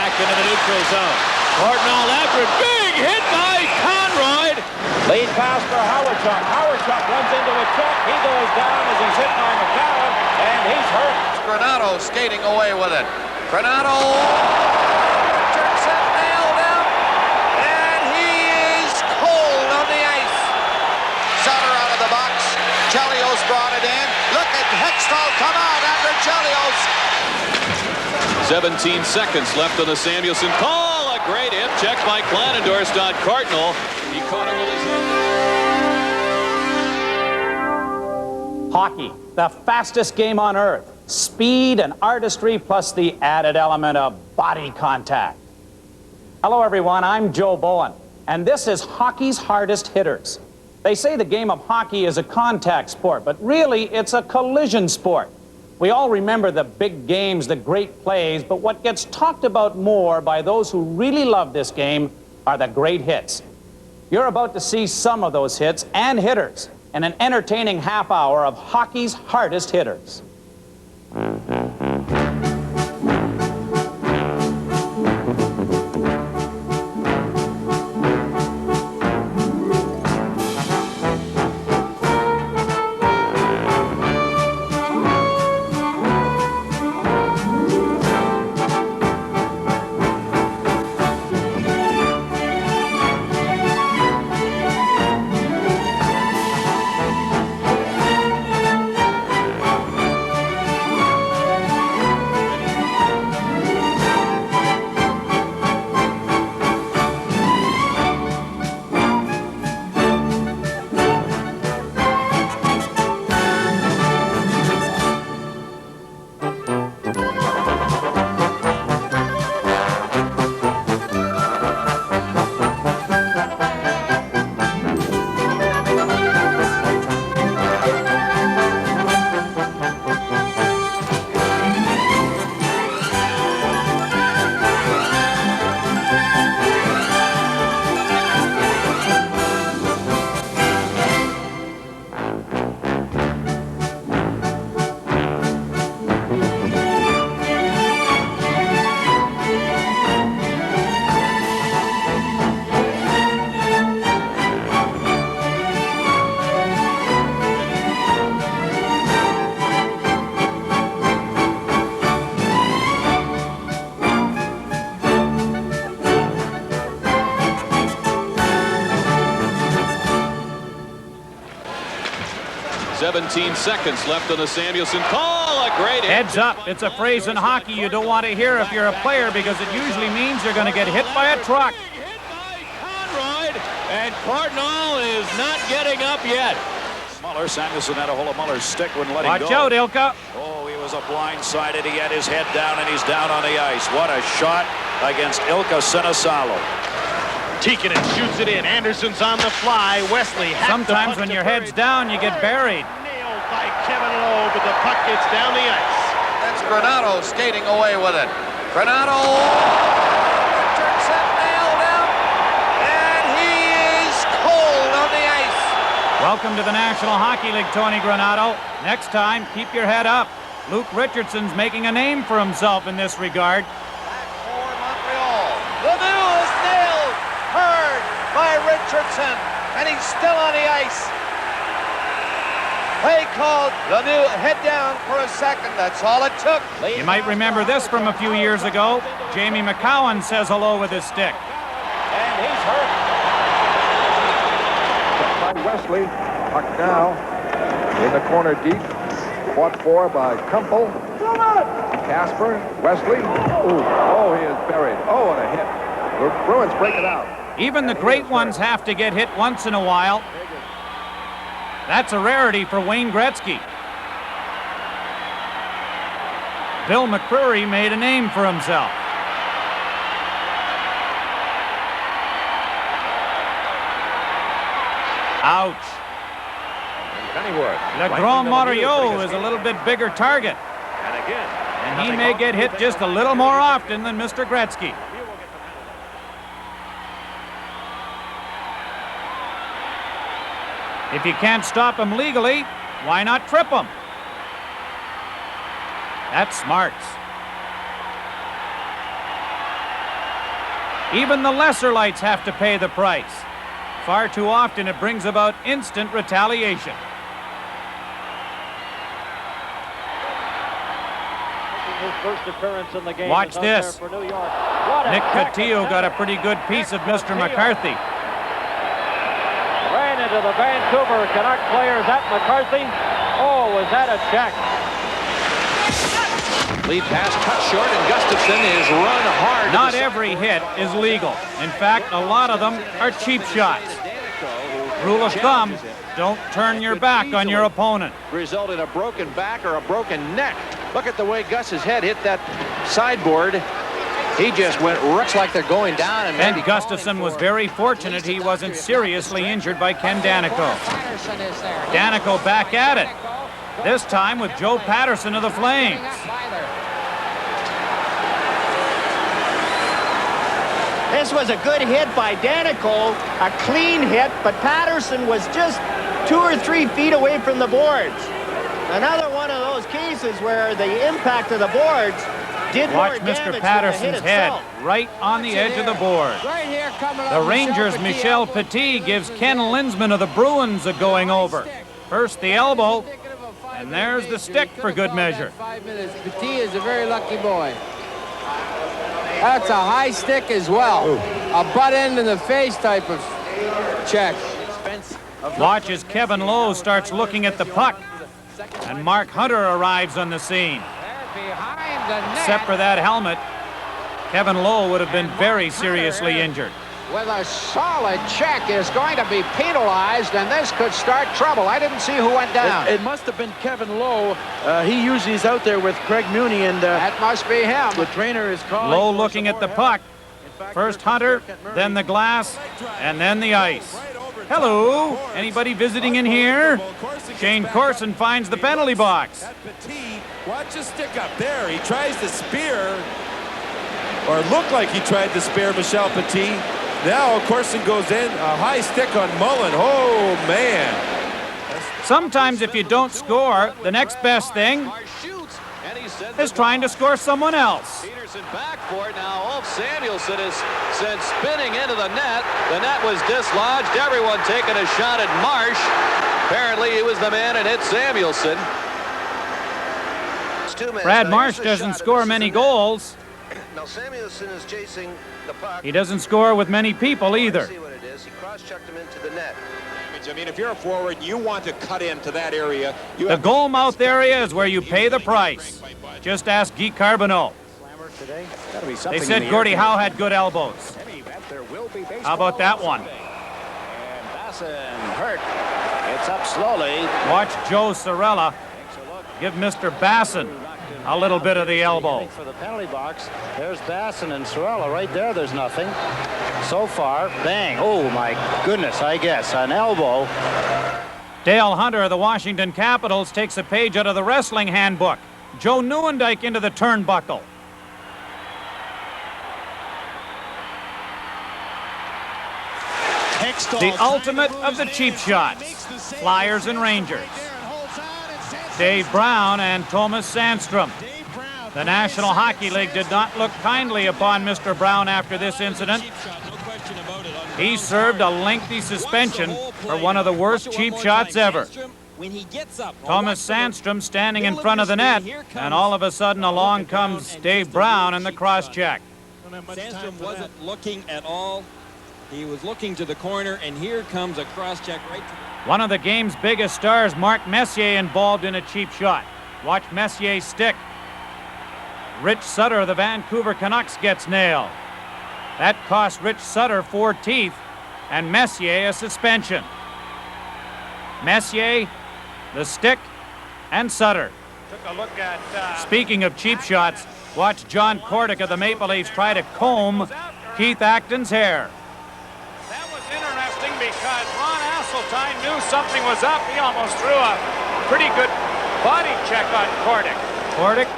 back into the neutral zone. Cardinal after it. Big hit by Conroy. Lead pass for Howardchuck. Howardchuck runs into a check. He goes down as he's hit by McCowan, and he's hurt. Granado skating away with it. Granado. Richardson nailed him, and he is cold on the ice. Sutter out of the box. Chelios brought it in. Look at Hextall come out after Chelios. 17 seconds left on the Samuelson call. A great hip check by Clanendorst on Cardinal. He caught it with his hand. Hockey, the fastest game on earth. Speed and artistry plus the added element of body contact. Hello everyone, I'm Joe Bowen, and this is hockey's hardest hitters. They say the game of hockey is a contact sport, but really it's a collision sport. We all remember the big games, the great plays, but what gets talked about more by those who really love this game are the great hits. You're about to see some of those hits and hitters in an entertaining half hour of hockey's hardest hitters. 17 seconds left on the Samuelson call. A great hit. Heads up. It's a phrase in hockey you don't want to hear if you're a player because it usually means you're going to get hit by a truck. Hit by Conroy, and Cardinal is not getting up yet. Muller, Samuelson had a hold of Muller's stick, wouldn't let him Watch go. out, Ilka. Oh, he was a blindsided. He had his head down, and he's down on the ice. What a shot against Ilka Sinisalo. Tikkanen shoots it in. Anderson's on the fly. Wesley. Sometimes when your head's down, you get buried. Nailed by Kevin Lowe, but the puck gets down the ice. That's Granado skating away with it. Granado. Richardson nailed him, and he is cold on the ice. Welcome to the National Hockey League, Tony Granado. Next time, keep your head up. Luke Richardson's making a name for himself in this regard. Back for Montreal. Lemieux is nailed hard by Richardson, and he's still on the ice. Play called. Lemieux head down for a second. That's all it took. You might remember this from a few years ago. Jamie McCowan says hello with his stick. And he's hurt. By Wesley, puck now in the corner deep, fought for by Kumpel, Casper, Wesley. Oh, he is buried. Oh, what a hit. The Bruins break it out. Even the great ones have to get hit once in a while. That's a rarity for Wayne Gretzky. Bill McCreary made a name for himself. Ouch. Pennyworth. Le Grand Mario is a little bit bigger target. And again. And he may get hit just a little more often than Mr. Gretzky. If you can't stop him legally, why not trip him? That's smarts. Even the lesser lights have to pay the price. Far too often it brings about instant retaliation. His first appearance in the game. Watch this. For New York. Nick Cotillo got a pretty good piece of Mr. McCarthy. Ran into the Vancouver Canuck players at McCarthy. Oh, was that a check? Lead pass cut short, and Gustafson is run hard. Not every hit is legal. In fact, a lot of them are cheap shots. Rule of thumb, don't turn your back on your opponent. Result in a broken back or a broken neck. Look at the way Gus's head hit that sideboard. He just went, looks like they're going down. And Ben Gustafson was very fortunate he wasn't seriously injured by Ken Danico. Danico back at it. This time with Joe Patterson of the Flames. This was a good hit by Danico, a clean hit, but Patterson was just 2 or 3 feet away from the boards. Another one of those cases where the impact of the boards did Watch more Mr. damage Patterson's than the hit head itself. right on the edge of the board. The Rangers' Michel Petit gives Ken Linsman of the Bruins a going over. First the elbow, and there's the stick for good measure. 5 minutes. Petit is a very lucky boy. That's a high stick as well. A butt end in the face type of check. Watch as Kevin Lowe starts looking at the puck, and Mark Hunter arrives on the scene. Except for that helmet, Kevin Lowe would have been very seriously injured. With a solid check is going to be penalized, and this could start trouble. I didn't see who went down. It must have been Kevin Lowe. He usually is out there with Craig Mooney, and that must be him. The trainer is calling. Lowe looking at the puck. First Hunter, then the glass, and then the ice. Hello, anybody visiting in here? Shane Corson finds the penalty box. Watch his stick up there. He tries to spear, or looked like he tried to spear Michel Petit. Now Corson goes in, a high stick on Mullen. Oh, man. Sometimes if you don't score, the next best thing is trying to score someone else. Peterson back for it now. Ulf Samuelsson is sent spinning into the net. The net was dislodged. Everyone taking a shot at Marsh. Apparently he was the man and hit Samuelsson. Brad Marsh doesn't score many goals. Now Samuelsson is chasing the puck. He doesn't score with many people either. See what it is. He cross-checked him into the net. I mean, if you're a forward, you want to cut into that area. The goal mouth area is where you pay the price. Just ask Guy Carbonneau. They said Gordie Howe had good elbows. How about that one? And Basson hurt. It's up slowly. Watch Joe Sorella give Mr. Basson a little bit of the elbow. For the penalty box, there's Basson and Sorella right there. There's nothing. So far, bang. Oh, my goodness, I guess. An elbow. Dale Hunter of the Washington Capitals takes a page out of the wrestling handbook. Joe Neuendijk into the turnbuckle. The ultimate of the cheap shots. Flyers and Rangers. Dave Brown and Thomas Sandstrom. The National Hockey League did not look kindly upon Mr. Brown after this incident. He served a lengthy suspension for one of the worst cheap shots ever. Thomas Sandstrom standing in front of the net, and all of a sudden along comes Dave Brown in the cross-check. Sandstrom wasn't looking at all. He was looking to the corner, and here comes a cross-check right to the... One of the game's biggest stars, Mark Messier, involved in a cheap shot. Watch Messier's stick. Rich Sutter of the Vancouver Canucks gets nailed. That cost Rich Sutter 4 teeth and Messier a suspension. Messier, the stick, and Sutter. Took a look at... Speaking of cheap shots, watch John Kordick of the Maple Leafs try to comb Keith Acton's hair. That was interesting because Ron Asseltine knew something was up. He almost threw a pretty good body check on Kordick. Kordick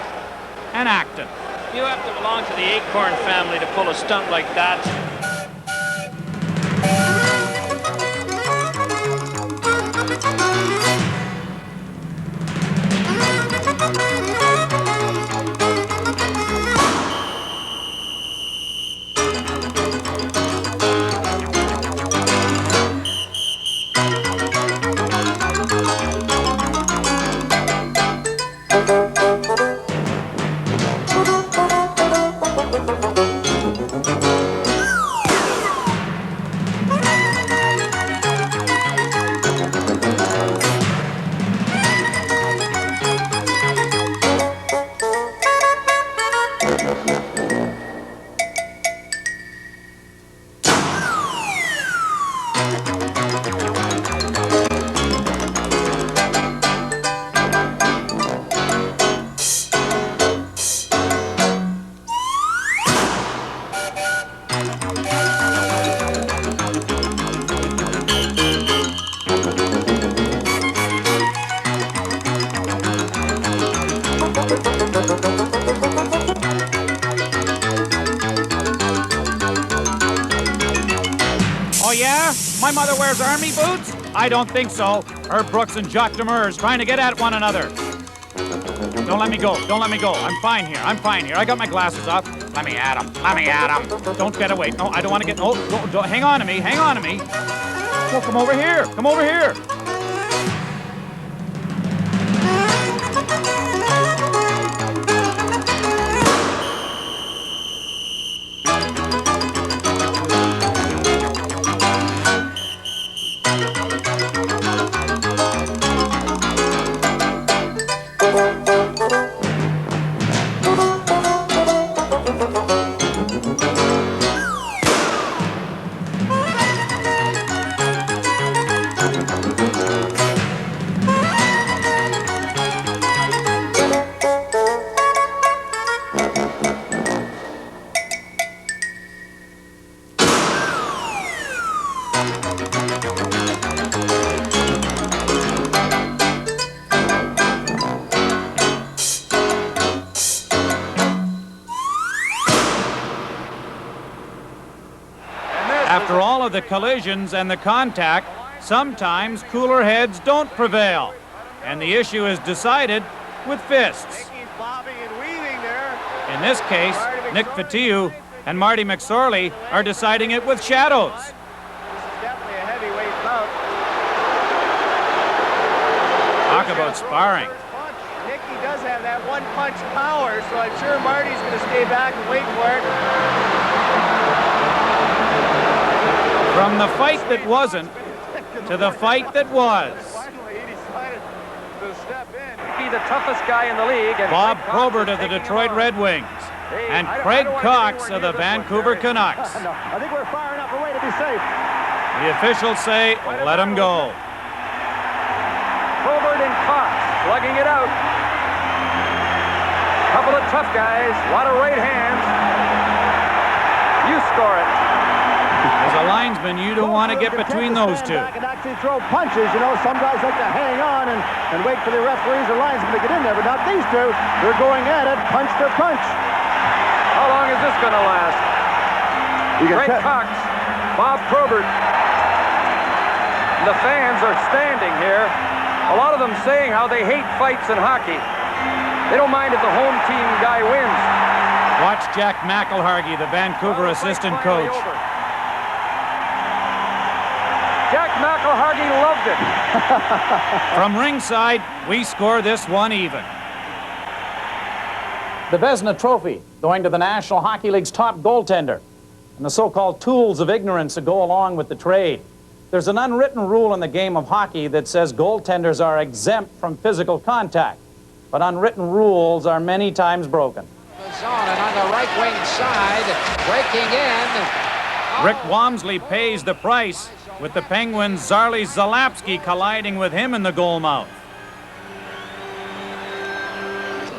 and Acton. You have to belong to the Acorn family to pull a stunt like that. Oh, yeah? My mother wears army boots? I don't think so. Herb Brooks and Jacques Demers trying to get at one another. Don't let me go. Don't let me go. I'm fine here. I'm fine here. I got my glasses off. Let me at him. Let me at him. Don't get away. No, I don't want to get... Oh, don't, hang on to me. Hang on to me. No, come over here. Come over here. After all of the collisions and the contact, sometimes cooler heads don't prevail. And the issue is decided with fists. In this case, Nick Fatiu and Marty McSorley are deciding it with shadows. This is definitely a heavyweight bout. Talk about sparring. Nicky does have that one-punch power, so I'm sure Marty's going to stay back and wait for it. From the fight that wasn't to the fight that was. Finally, he decided to step in. Be the toughest guy in the league. And Bob Probert of the Detroit Red Wings and Craig Cox of the Vancouver Canucks. No, I think we're far enough away to be safe. The officials say, let him go. Probert and Cox slugging it out. Couple of tough guys, a lot of right hands. You score it. As a linesman, you don't want to get between those two. And actually throw punches. You know, some guys like to hang on and wait for the referees or linesmen to get in there, but not these two. They're going at it, punch for punch. How long is this going to last? Craig Cox, Bob Probert. The fans are standing here. A lot of them saying how they hate fights in hockey. They don't mind if the home team guy wins. Watch Jack McElhargy, the Vancouver assistant coach. Jack McElhargy loved it. From ringside, we score this one even. The Vezina Trophy going to the National Hockey League's top goaltender and the so-called tools of ignorance that go along with the trade. There's an unwritten rule in the game of hockey that says goaltenders are exempt from physical contact, but unwritten rules are many times broken. The zone, and on the right wing side, breaking in. Rick Wamsley pays the price with the Penguins' Zarley Zalapski colliding with him in the goal mouth.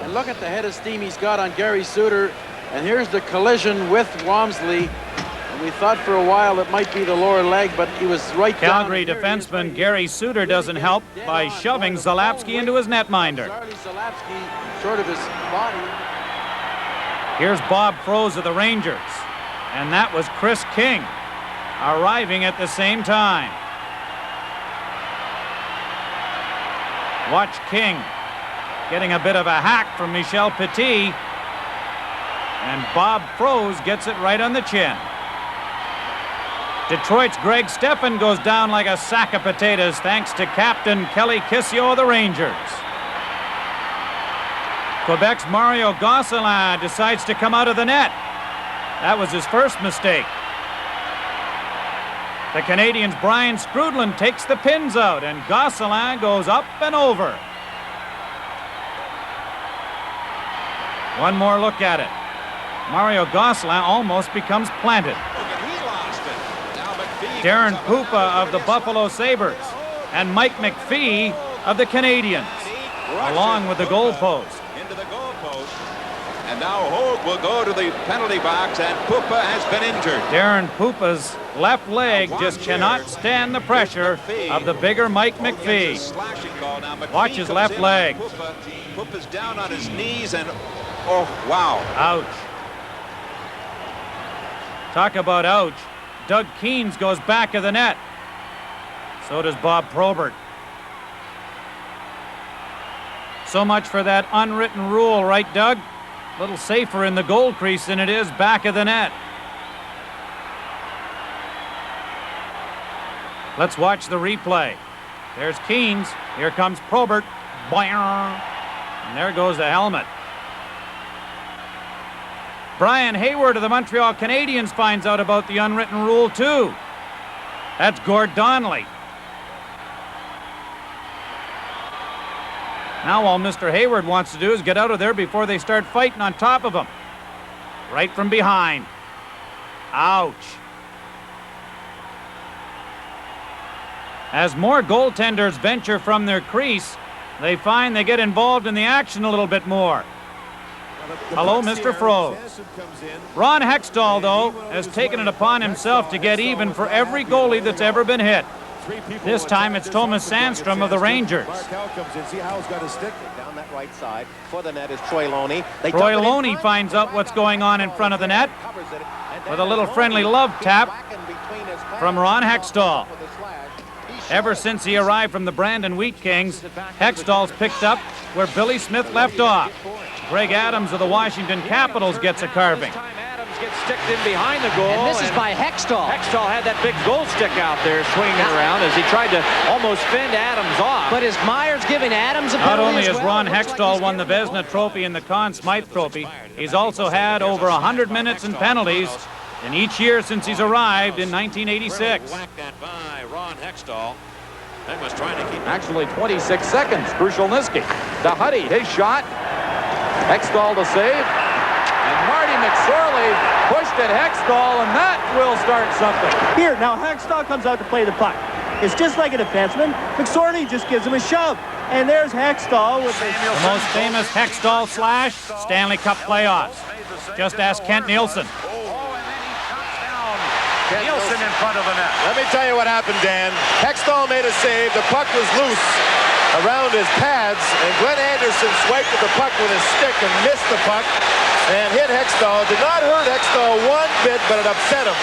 And look at the head of steam he's got on Gary Suter, and here's the collision with Wamsley. And we thought for a while it might be the lower leg, but he was right down. Calgary defenseman Gary Suter doesn't help by shoving Zalapski into his netminder. Zarley Zalapski short of his body. Here's Bob Froese of the Rangers, and that was Chris King arriving at the same time. Watch King getting a bit of a hack from Michel Petit, and Bob Froese gets it right on the chin. Detroit's Greg Steffen goes down like a sack of potatoes thanks to Captain Kelly Kissio of the Rangers. Quebec's Mario Gosselin decides to come out of the net. That was his first mistake. The Canadians' Brian Scrudlin takes the pins out, and Gosselin goes up and over. One more look at it. Mario Gosselin almost becomes planted. Darren Pupa of the Buffalo Sabres and Mike McPhee of the Canadians, along with the goalpost. Into the goalpost. And now Hogue will go to the penalty box, and Pupa has been injured. Darren Pupa's left leg just cannot stand the pressure of the bigger Mike McPhee. Watch his left leg. Pupa's down on his knees, and oh, wow. Ouch. Talk about ouch. Doug Keynes goes back of the net. So does Bob Probert. So much for that unwritten rule, right, Doug? A little safer in the goal crease than it is back of the net. Let's watch the replay. There's Keynes. Here comes Probert. And there goes the helmet. Brian Hayward of the Montreal Canadiens finds out about the unwritten rule, too. That's Gord Donnelly. Now all Mr. Hayward wants to do is get out of there before they start fighting on top of him. Right from behind. Ouch. As more goaltenders venture from their crease, they find they get involved in the action a little bit more. Hello, Mr. Froze. Ron Hextall, though, has taken it upon himself to get even for every goalie that's ever been hit. This time it's Thomas Sandstrom of the Rangers. Down that right side for the net is Troy Loney. Troy Loney finds out what's going on in front of the net with a little friendly love tap from Ron Hextall. Ever since he arrived from the Brandon Wheat Kings, Hextall's picked up where Billy Smith left off. Greg Adams of the Washington Capitals gets a carving. Gets sticked in behind the goal. And this is by Hextall. Hextall had that big goal stick out there swinging it around as he tried to almost fend Adams off. But is Myers giving Adams a Not penalty only as has well? Ron Hextall won the Vezina Trophy and the Conn Smythe Trophy, he's also had over 100 minutes in penalties in each year since he's arrived in 1986. Whacked that by Ron Hextall. That was trying to keep. Actually 26 seconds. Krushelnyski. To Huddy, his shot. Hextall to save. And Marty McSorley pushed at Hextall, and that will start something. Here, now Hextall comes out to play the puck. It's just like a defenseman. McSorley just gives him a shove. And there's Hextall with the most famous Hextall slash, Stanley Cup playoffs. Just ask Kent Nielsen. Nielsen in front of the net. Let me tell you what happened, Dan. Hextall made a save. The puck was loose around his pads, and Glenn Anderson swiped at the puck with his stick and missed the puck and hit Hextall. Did not hurt Hextall one bit, but it upset him.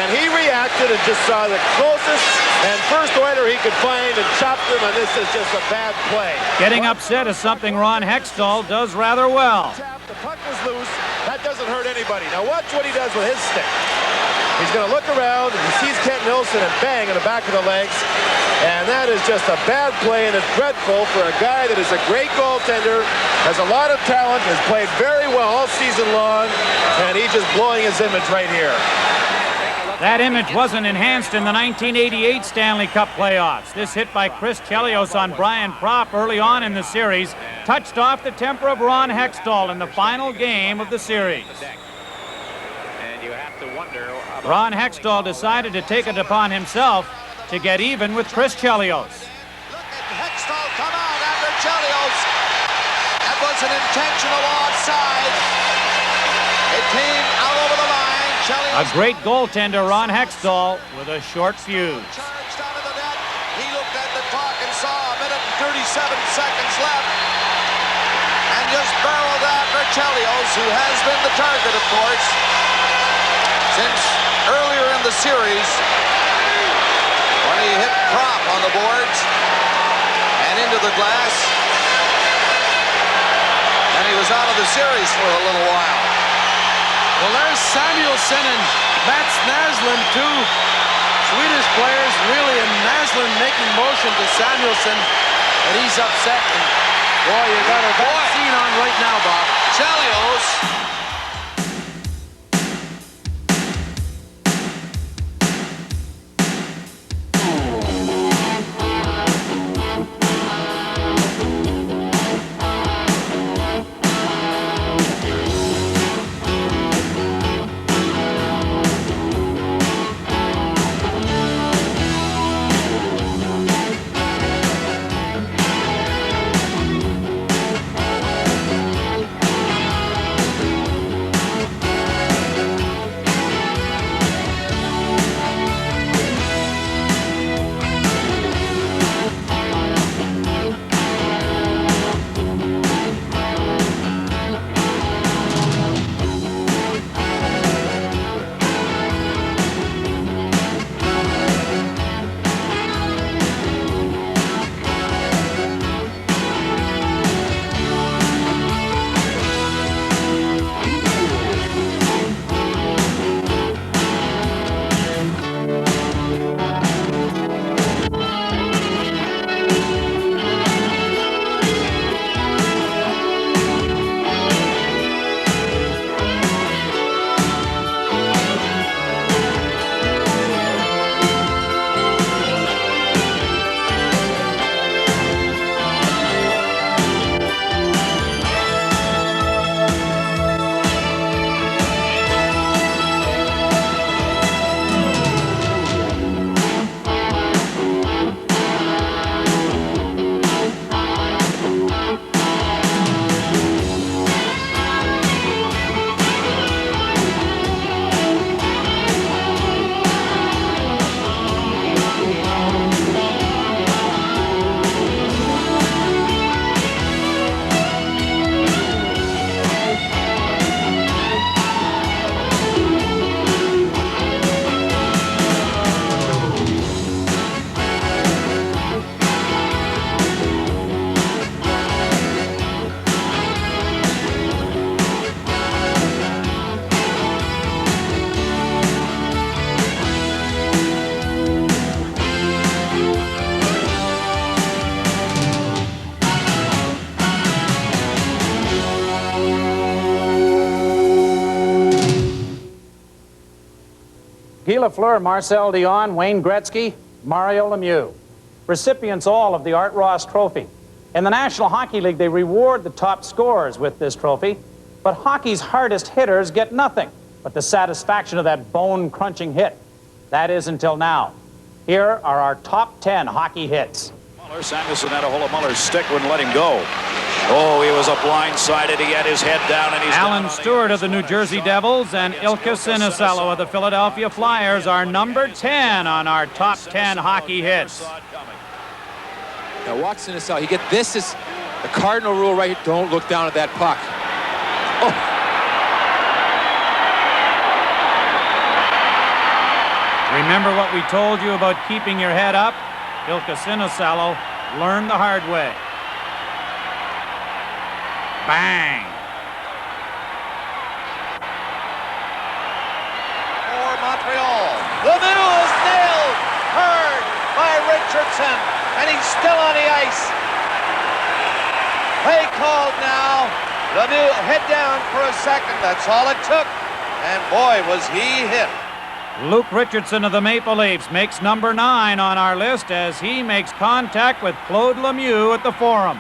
And he reacted and just saw the closest and first Oiler he could find and chopped him, and this is just a bad play. Getting upset is something Ron Hextall does rather well. The puck was loose. That doesn't hurt anybody. Now watch what he does with his stick. He's going to look around, and he sees Kent Nielsen, and bang, in the back of the legs. And that is just a bad play, and it's dreadful for a guy that is a great goaltender, has a lot of talent, has played very well all season long, and he's just blowing his image right here. That image wasn't enhanced in the 1988 Stanley Cup playoffs. This hit by Chris Chelios on Brian Propp early on in the series touched off the temper of Ron Hextall in the final game of the series. Ron Hextall decided to take it upon himself to get even with Chris Chelios. Look at Hextall come out after Chelios. That was an intentional offside. It came out over the line. Chelios. A great goaltender, Ron Hextall, with a short fuse. Charged out of the net. He looked at the clock and saw a minute and 37 seconds left. And just barreled after Chelios, who has been the target, of course, since earlier in the series when he hit Propp on the boards and into the glass, and he was out of the series for a little while. Well, there's Samuelsson and Mats Naslund, two Swedish players, really, and Naslund making motion to Samuelsson, and he's upset. And boy, you got a bad scene on right now, Bob. Chelios Guy Lafleur, Marcel Dion, Wayne Gretzky, Mario Lemieux. Recipients all of the Art Ross Trophy. In the National Hockey League, they reward the top scorers with this trophy, but hockey's hardest hitters get nothing but the satisfaction of that bone-crunching hit. That is until now. Here are our top 10 hockey hits. Samuelson had a hold of Muller's stick, wouldn't let him go. Oh, he was a blindsided. He had his head down, and he's Alan Stewart of the New Jersey Devils and Ilka Sinisello of the Philadelphia Flyers are number 10 on our top 10 hockey hits. Now watch Sinisello. He this is the cardinal rule right here. Don't look down at that puck. Oh. Remember what we told you about keeping your head up? Ilka Sinisello learned the hard way. Bang! For Montreal, Lemieux is nailed hard by Richardson, and he's still on the ice. Play called now. Lemieux head down for a second. That's all it took, and boy, was he hit. Luke Richardson of the Maple Leafs makes number 9 on our list as he makes contact with Claude Lemieux at the Forum.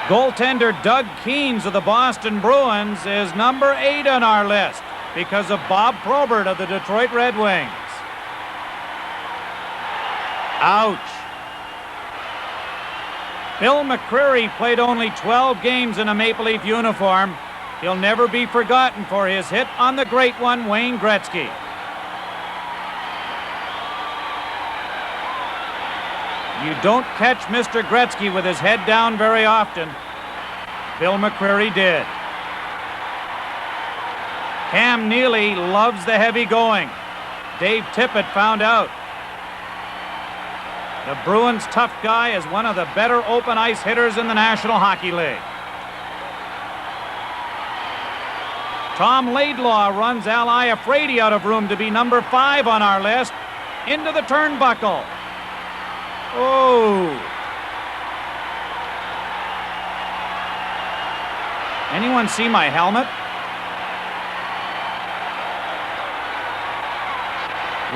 Goaltender Doug Keens of the Boston Bruins is number 8 on our list because of Bob Probert of the Detroit Red Wings. Ouch. Bill McCreary played only 12 games in a Maple Leaf uniform. He'll never be forgotten for his hit on the great one, Wayne Gretzky. You don't catch Mr. Gretzky with his head down very often. Bill McCreary did. Cam Neely loves the heavy going. Dave Tippett found out. The Bruins' tough guy is one of the better open ice hitters in the National Hockey League. Tom Laidlaw runs Al Iafrate out of room to be number 5 on our list. Into the turnbuckle. Oh. Anyone see my helmet?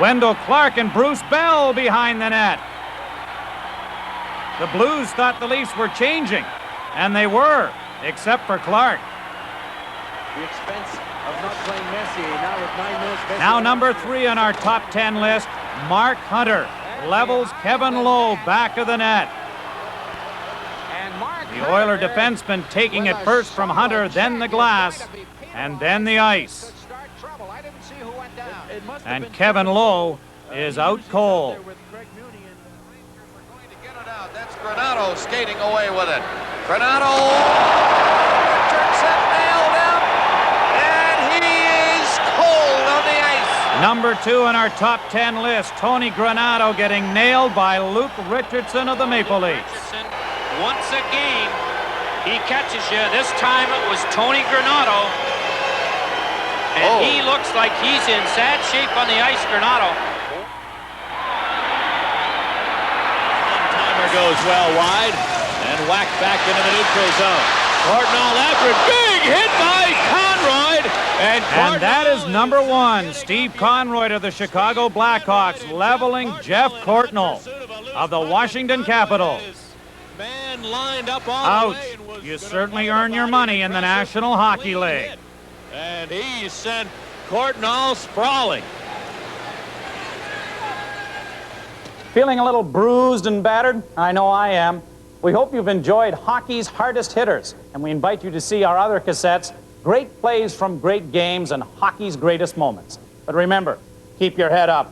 Wendel Clark and Bruce Bell behind the net. The Blues thought the Leafs were changing, and they were, except for Clark. The expense of not playing Messi. Now with 9 minutes. Messi now number 3 on our top 10 list, Mark Hunter levels Kevin Lowe back of the net. The Oiler defenseman taking it first from Hunter, then the glass, and then the ice. And Kevin Lowe is out cold. That's Granato skating away with it. Granato, Richardson nailed him, and he is cold on the ice. Number 2 on our top 10 list, Tony Granato getting nailed by Luke Richardson of the Maple Leafs. Once a game, he catches you. This time it was Tony Granato. And he looks like he's in sad shape on the ice, Granato. Timer goes well wide and whacked back into the neutral zone. Cardinal after it. Big hit by Conroy. And that is number 1, Steve Conroy of the Chicago Blackhawks, leveling Jeff Courtnall of the Washington Capitals. Man lined up all the way. Ouch. You certainly earn your money in the National Hockey League. And he sent Courtnall sprawling. Feeling a little bruised and battered? I know I am. We hope you've enjoyed hockey's hardest hitters, and we invite you to see our other cassettes, Great Plays from Great Games and Hockey's Greatest Moments. But remember, keep your head up.